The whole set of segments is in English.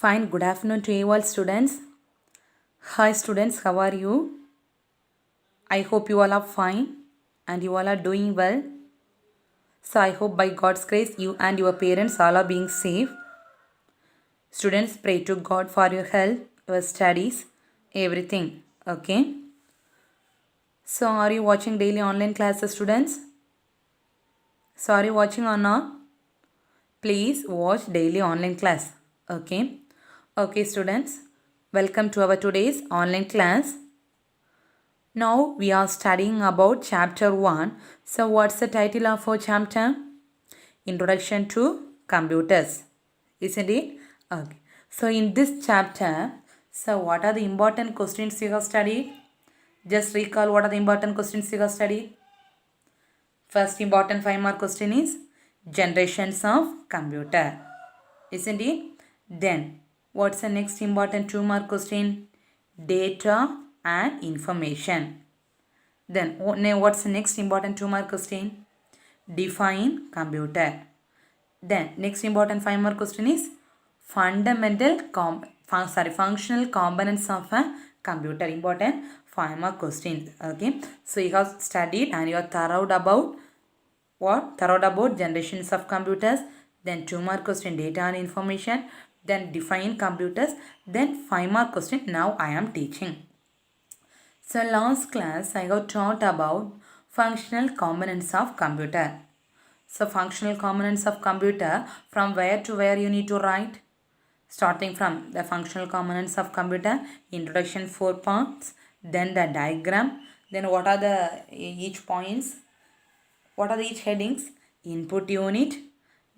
Fine, good afternoon to you all students. Hi students, how are you? I hope you all are fine and you all are doing well. So I hope by God's grace you and your parents all are being safe. Students, pray to God for your health, your studies, everything. Okay. So are you watching daily online classes, students? So are you watching or not? Please watch daily online class. Okay. Okay students, welcome to our today's online class. Now we are studying about chapter 1. So what's the title of our chapter? Introduction to Computers. Isn't it? Okay. So in this chapter, so what are the important questions you have studied? Just recall what are the important questions you have studied. First important 5-mark question is generations of computer. Isn't it? Then what's the next important 2-mark question? Data and information. Then what's the next important 2-mark question? Define computer. Then next important 5-mark question is functional components of a computer. Important 5-mark questions. Okay. So you have studied and you are thorough about what? Thorough about generations of computers. Then 2-mark question data and information. Then define computers. Then 5-mark question now I am teaching. So last class I have taught about functional components of computer. So functional components of computer, from where to where you need to write? Starting from the functional components of computer, introduction 4 parts, then the diagram, then what are the each points, what are the each headings? Input unit,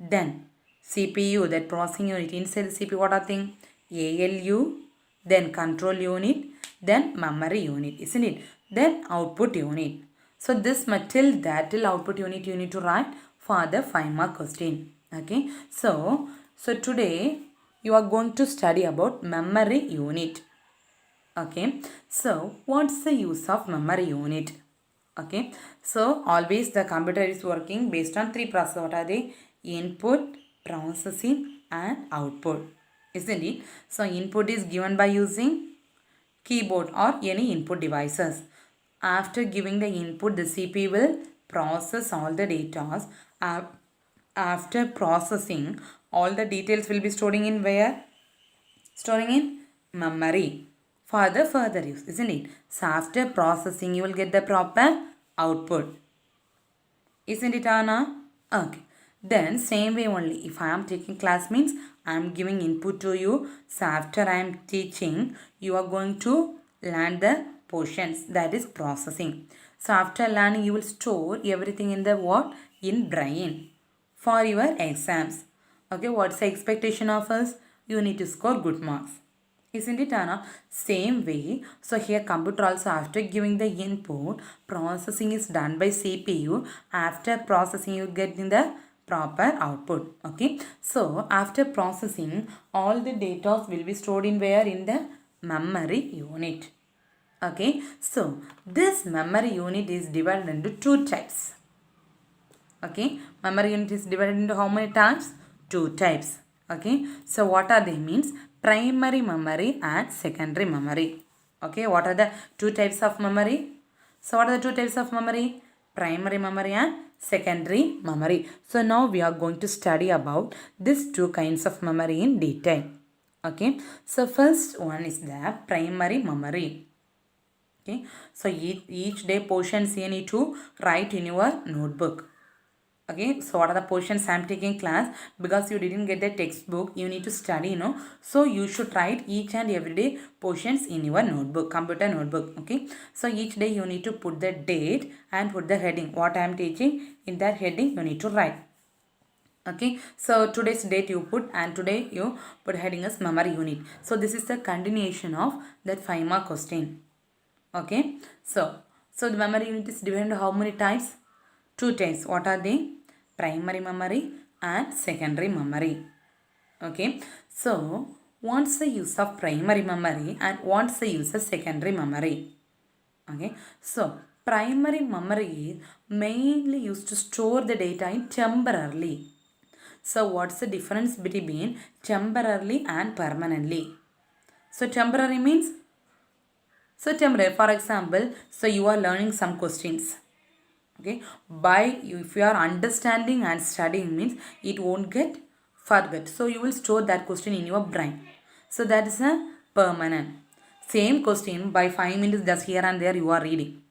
then CPU, that processing unit, inside the CPU what are things? ALU, then control unit, then memory unit, isn't it? Then output unit. So this till output unit you need to write for the 5-mark question. Okay. So today you are going to study about memory unit. Okay. So what's the use of memory unit? Okay. So always the computer is working based on 3 processes. What are they? Input, processing and output. Isn't it? So input is given by using keyboard or any input devices. After giving the input, the CPU will process all the data. After processing, all the details will be storing in where? Storing in memory for the further use, isn't it? So after processing, you will get the proper output. Isn't it, Anna? Okay. Then same way only, if I am taking class means I am giving input to you. So after I am teaching, you are going to learn the portions, that is processing. So after learning, you will store everything in the what? In brain for your exams. Okay, what's the expectation of us? You need to score good marks. Isn't it, Anna? Same way. So here computer also, after giving the input, processing is done by CPU. After processing, you get in the proper output. Okay. So after processing, all the data will be stored in where? In the memory unit. Okay. So this memory unit is divided into 2 types. Okay. Memory unit is divided into how many types? 2 types. Okay. So what are they? Means primary memory and secondary memory. Okay. What are the 2 types of memory? So what are the 2 types of memory? Primary memory and secondary memory. So now we are going to study about these 2 kinds of memory in detail. Okay. So first one is the primary memory. Okay. So each day portions you need to write in your notebook. Okay, so what are the portions I am taking class? Because you didn't get the textbook, you need to study, So you should write each and every day portions in your notebook, computer notebook. Okay, so each day you need to put the date and put the heading. What I am teaching, in that heading you need to write. Okay, so today's date you put and today you put heading as memory unit. So this is the continuation of that 5-mark question. Okay, so the memory unit is divided into how many types? 2 types. What are they? Primary memory and secondary memory. Okay. So, what's the use of primary memory and what's the use of secondary memory? Okay. So, primary memory is mainly used to store the data in temporarily. So what's the difference between temporarily and permanently? So temporary means, so temporary, for example, so you are learning some questions. Okay, by if you are understanding and studying means it won't get forget. So you will store that question in your brain. So that is a permanent. Same question by 5 minutes just here and there you are reading.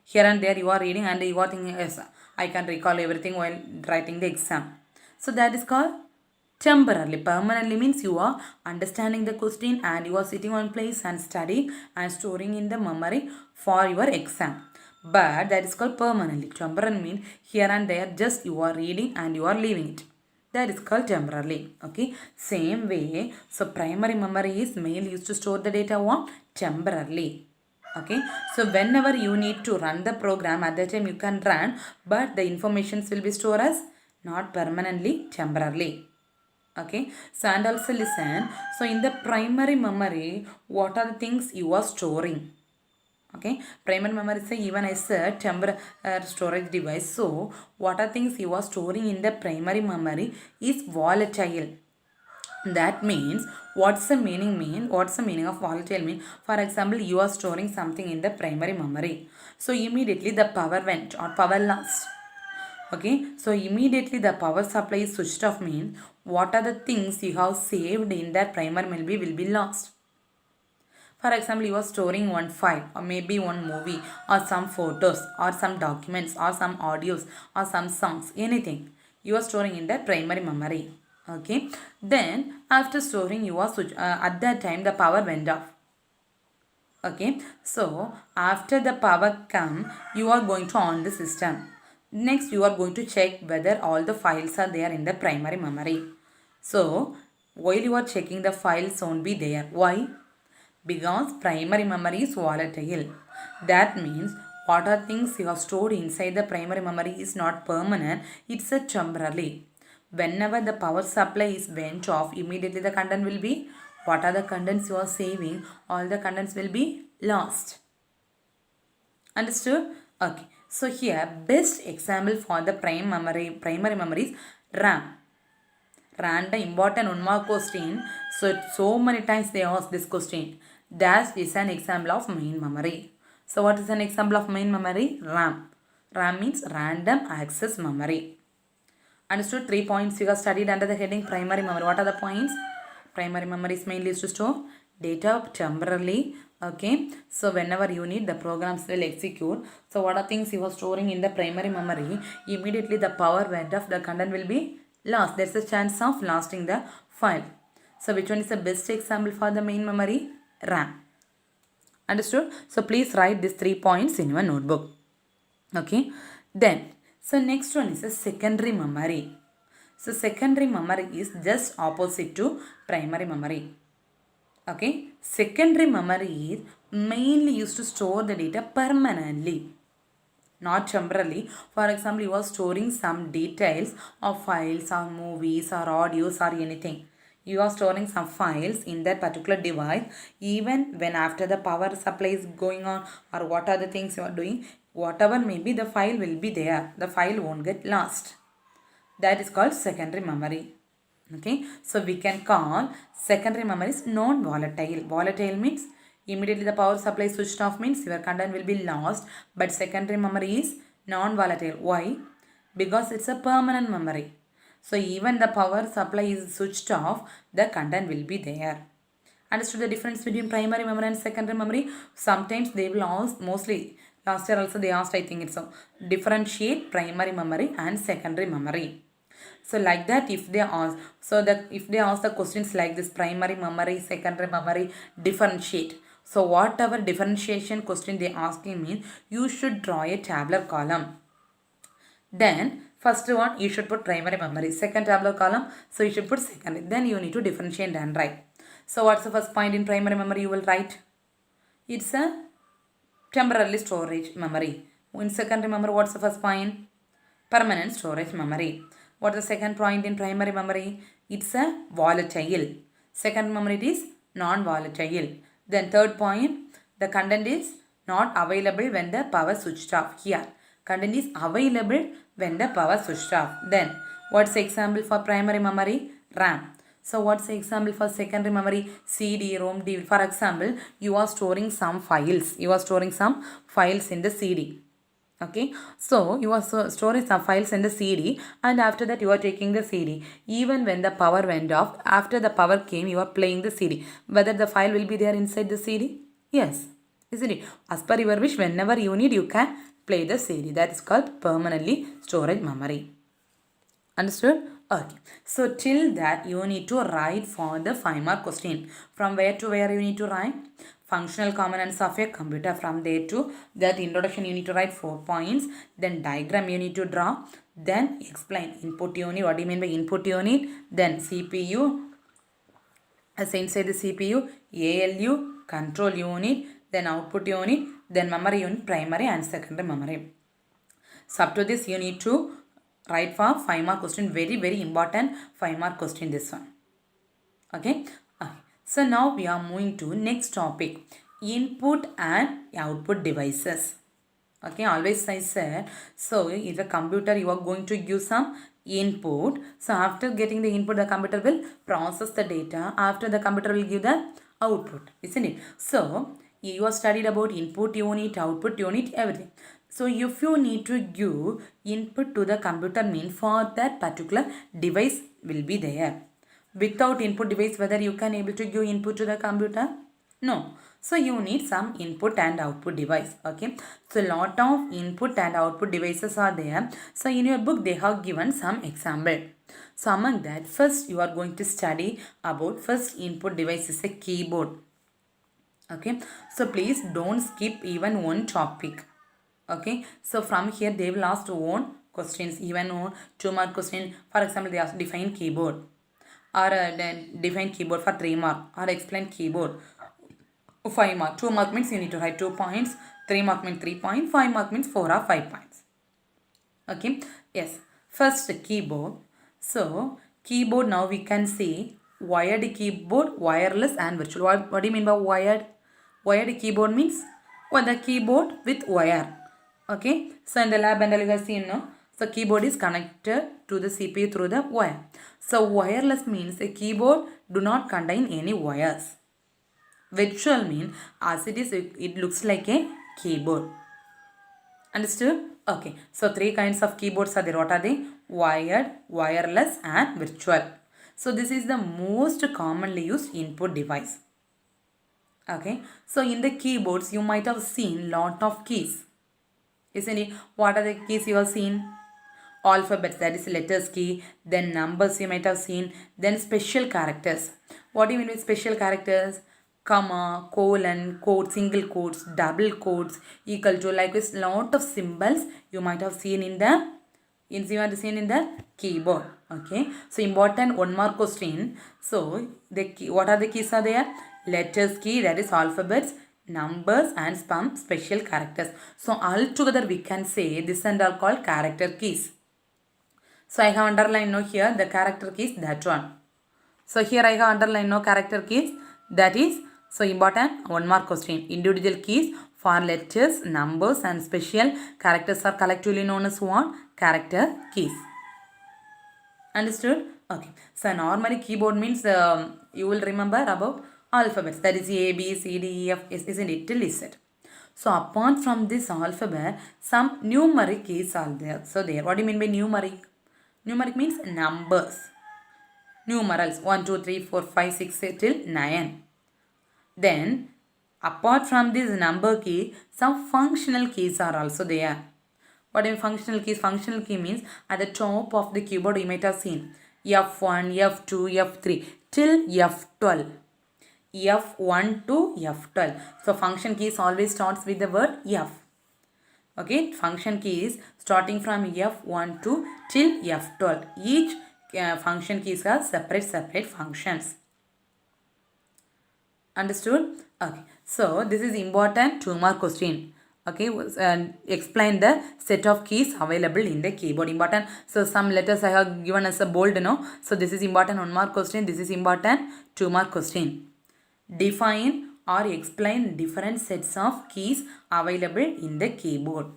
Here and there you are reading and you are thinking, yes, I can recall everything while writing the exam. So that is called temporarily. Permanently means you are understanding the question and you are sitting on place and studying and storing in the memory for your exam. But that is called permanently. Temporary means here and there just you are reading and you are leaving it. That is called temporarily. Okay. Same way. So primary memory is mainly used to store the data on temporarily. Okay, so whenever you need to run the program, at that time you can run, but the informations will be stored as not permanently, temporarily. Okay, so and also listen, so in the primary memory, what are the things you are storing? Okay, primary memory is even as a temporary storage device. So what are things you are storing in the primary memory is volatile. That means what's the meaning of volatile mean? For example, you are storing something in the primary memory, so immediately the power went or power lost. Okay, so immediately the power supply is switched off means what are the things you have saved in that primary memory will be lost. For example, you are storing one file or maybe one movie or some photos or some documents or some audios or some songs, anything you are storing in that primary memory. Okay, then after storing you are at that time the power went off. Okay, so after the power come you are going to on the system. Next you are going to check whether all the files are there in the primary memory. So while you are checking, the files won't be there. Why? Because primary memory is volatile. That means what are things you have stored inside the primary memory is not permanent, it's a temporary. Whenever the power supply is went off, immediately the content will be, what are the contents you are saving, all the contents will be lost. Understood? Okay. So here best example for the primary memory is RAM. Random important 1 mark question. So many times they ask this question. That is an example of main memory. So what is an example of main memory? RAM. RAM means random access memory. Understood? 3 points you have studied under the heading primary memory. What are the points? Primary memory is mainly used to store data temporarily. Okay. So whenever you need, the programs will execute. So what are things you are storing in the primary memory? Immediately the power went off, the content will be lost. There's a chance of losing the file. So which one is the best example for the main memory? RAM. Understood? So please write these 3 points in your notebook. Okay. Then, so next one is a secondary memory. So secondary memory is just opposite to primary memory. Okay. Secondary memory is mainly used to store the data permanently, not temporarily. For example, you are storing some details of files or movies or audios or anything. You are storing some files in that particular device, even when after the power supply is going on or what are the things you are doing, whatever may be, the file will be there. The file won't get lost. That is called secondary memory. Okay, so we can call secondary memory is non-volatile. Volatile means immediately the power supply switched off means your content will be lost, but secondary memory is non-volatile. Why? Because it's a permanent memory. So even the power supply is switched off, the content will be there. Understood the difference between primary memory and secondary memory? Sometimes they will ask, mostly last year also they asked, I think it's a differentiate primary memory and secondary memory. So like that, if they ask, if they ask the questions like this, primary memory, secondary memory, differentiate. So whatever differentiation question they asking means, you should draw a tabular column. Then first one you should put primary memory, second tabular column, so you should put secondary. Then you need to differentiate and write. So what's the first point in primary memory you will write? It's a temporary storage memory. In secondary memory, what's the first point? Permanent storage memory. What is the second point in primary memory? It's a volatile. Second memory it is non-volatile. Then third point, the content is not available when the power switched off. Here, content is available when the power switched off. Then, What's the example for primary memory? RAM. So what's the example for secondary memory? CD, ROM, DVD. For example, you are storing some files. You are storing some files in the CD. Okay, so you are storing some files in the CD, and after that you are taking the CD. Even when the power went off, after the power came, you are playing the CD. Whether the file will be there inside the CD? Yes, isn't it? As per your wish, whenever you need, you can play the CD. That is called permanently storage memory. Understood? Okay. So till that you need to write for the 5-mark question. From where to where you need to write? Functional components of a computer. From there to that introduction you need to write 4 points. Then diagram you need to draw. Then explain input unit. What do you mean by input unit? Then CPU. As inside the CPU, ALU, control unit, then output unit, then memory unit, primary and secondary memory. So up to this you need to write for 5-mark question. Very important 5-mark question this one. Okay. So now we are moving to next topic. Input and output devices. Okay. Always I said. So in the computer you are going to give some input. So after getting the input, the computer will process the data. After the computer will give the output. Isn't it? So you have studied about input unit, output unit, everything. So if you need to give input to the computer, means for that particular device will be there. Without input device, whether you can able to give input to the computer? No. So you need some input and output device. Okay. So lot of input and output devices are there. So in your book they have given some example. So among that, first you are going to study about first input device is a keyboard. Okay. So please don't skip even one topic. Okay, so from here they will ask one questions, even on 2-mark question. For example, they ask define keyboard, or define keyboard for 3-mark, or explain keyboard 5-mark. 2-mark means you need to write 2 points, 3-mark means 3 points, 5-mark means 4 or 5 points. Okay, yes. First keyboard. So keyboard, now we can see wired keyboard, wireless and virtual. What do you mean by wired? Wired keyboard means the keyboard with wire. Okay, so in the lab and you guys see, so keyboard is connected to the CPU through the wire. So wireless means a keyboard do not contain any wires. Virtual means as it is, it looks like a keyboard. Understood? Okay, so 3 kinds of keyboards are there. What are they? Wired, wireless and virtual. So this is the most commonly used input device. Okay, so in the keyboards you might have seen lot of keys. Isn't it? What are the keys you have seen? Alphabets, that is letters key. Then numbers you might have seen. Then special characters. What do you mean with special characters? Comma, colon, quote, single quotes, double quotes, equal to, like this lot of symbols you might have seen in the keyboard. Okay, so important 1-mark question. So the key, what are the keys are there? Letters key, that is alphabets, numbers and some special characters. So altogether we can say this and all called character keys. So I have underlined here the character keys, that one. So here I have underlined character keys, that is so important 1-mark question. Individual keys for letters, numbers and special characters are collectively known as what? Character keys. Understood? Okay. So normally keyboard means you will remember about alphabets, that is A, B, C, D, E, F, isn't it? Till Z. So apart from this alphabet, some numeric keys are there. So there, what do you mean by numeric? Numeric means numbers. Numerals 1, 2, 3, 4, 5, 6 till 9. Then apart from this number key, some functional keys are also there. What are functional keys? Functional key means at the top of the keyboard you might have seen F1, F2, F3 till F12. F1 to F12. So function keys always starts with the word F. Okay, function keys starting from F1 to till F12. Each function keys have separate functions. Understood? Okay, so this is important 2-mark question. Okay, explain the set of keys available in the keyboard. Important. So some letters I have given as a bold, So this is important 1-mark question. This is important 2-mark question. Define or explain different sets of keys available in the keyboard.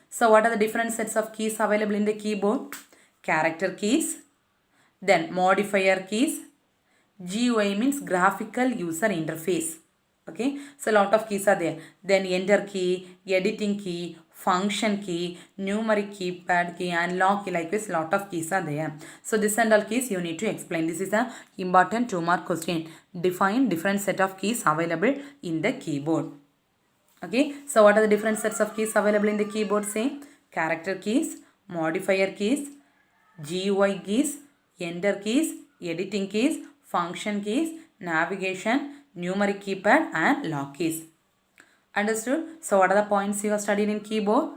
So what are the different sets of keys available in the keyboard? Character keys, Then modifier keys. GUI means graphical user interface. Okay, so a lot of keys are there. Then enter key, editing key, function key, numeric keypad key, and lock key. Likewise, lot of keys are there. So this and all keys you need to explain. This is a important 2-mark question. Define different set of keys available in the keyboard. Okay, so what are the different sets of keys available in the keyboard? Say character keys, modifier keys, GUI keys, enter keys, editing keys, function keys, navigation, numeric keypad, and lock keys. Understood? So what are the points you have studied in keyboard?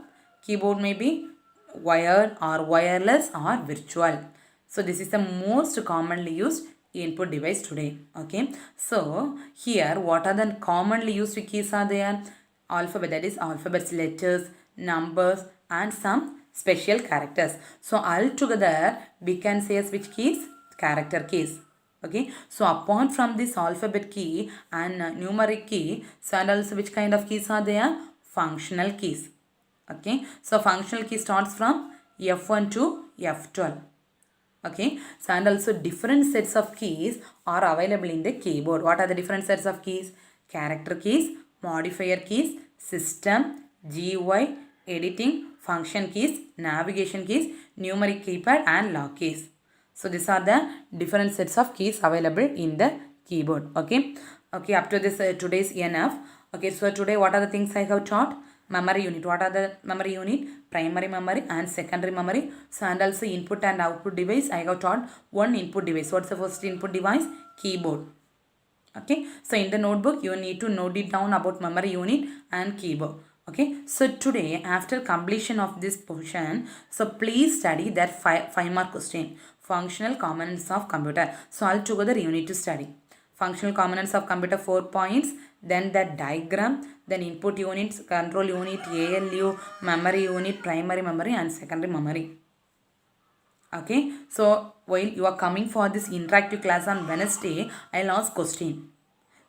Keyboard may be wired or wireless or virtual. So this is the most commonly used input device today. Okay. So here what are the commonly used keys are there? Alphabet, that is alphabets, letters, numbers, and some special characters. So altogether we can say as which keys? Character keys. Okay, so apart from this alphabet key and numeric key, so and also which kind of keys are there? Functional keys. Okay, so functional key starts from F1 to F12. Okay, so and also different sets of keys are available in the keyboard. What are the different sets of keys? Character keys, modifier keys, system, GUI, editing, function keys, navigation keys, numeric keypad, and lock keys. So these are the different sets of keys available in the keyboard. Okay. Okay, up to this today's enough. Okay, so today what are the things I have taught? Memory unit. What are the memory unit? Primary memory and secondary memory. So and also input and output device. I have taught one input device. What's the first input device? Keyboard. Okay, so in the notebook you need to note it down about memory unit and keyboard. Okay, so today after completion of this portion, so please study that 5-mark question, functional components of computer. So altogether you need to study functional components of computer 4 points, then the diagram, then input units, control unit, ALU, memory unit, primary memory, and secondary memory. Okay, so while you are coming for this interactive class on Wednesday, I'll ask question.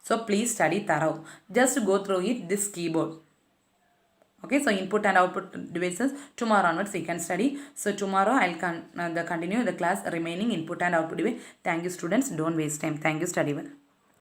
So please study thorough. Just go through it, this keyboard. Okay, so input and output devices, tomorrow onwards we can study. So tomorrow I'll continue the class remaining input and output device. Thank you students. Don't waste time. Thank you, study well.